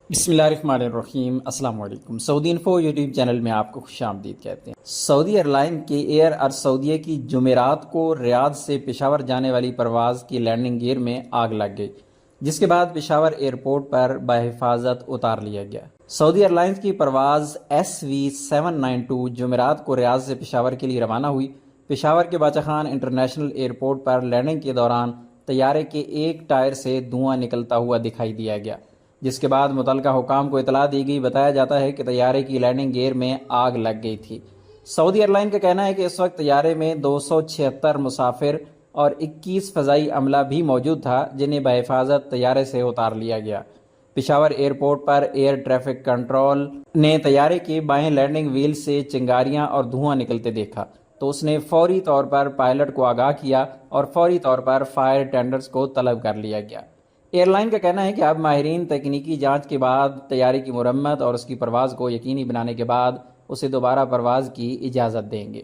بسم اللہ الرحمن الرحیم۔ السلام علیکم۔ سعودی انفو یوٹیوب چینل میں آپ کو خوش آمدید کہتے ہیں۔ سعودی ایئرلائن کے ایئر سعودیہ کی جمعرات کو ریاض سے پشاور جانے والی پرواز کی لینڈنگ گیئر میں آگ لگ گئی، جس کے بعد پشاور ایئرپورٹ پر بحفاظت اتار لیا گیا۔ سعودی ایئرلائنز کی پرواز SV792 جمعرات کو ریاض سے پشاور کے لیے روانہ ہوئی۔ پشاور کے باچا خان انٹرنیشنل ایئرپورٹ پر لینڈنگ کے دوران طیارے کے ایک ٹائر سے دھواں نکلتا ہوا دکھائی دیا گیا، جس کے بعد متعلقہ حکام کو اطلاع دی گئی۔ بتایا جاتا ہے کہ طیارے کی لینڈنگ گیئر میں آگ لگ گئی تھی۔ سعودی ایئرلائن کا کہنا ہے کہ اس وقت طیارے میں 276 مسافر اور 21 فضائی عملہ بھی موجود تھا، جنہیں بحفاظت طیارے سے اتار لیا گیا۔ Peshawar airport per air traffic control نے طیارے کے بائیں لینڈنگ وہیل سے چنگاریاں اور دھواں نکلتے دیکھا تو اس نے فوری طور پر پائلٹ کو آگاہ کیا اور فوری طور پر فائر ٹینڈرز کو طلب کر لیا گیا۔ ایئر لائن کا کہنا ہے کہ اب ماہرین تکنیکی جانچ کے بعد طیارے کی مرمت اور اس کی پرواز کو یقینی بنانے کے بعد اسے دوبارہ پرواز کی اجازت دیں گے۔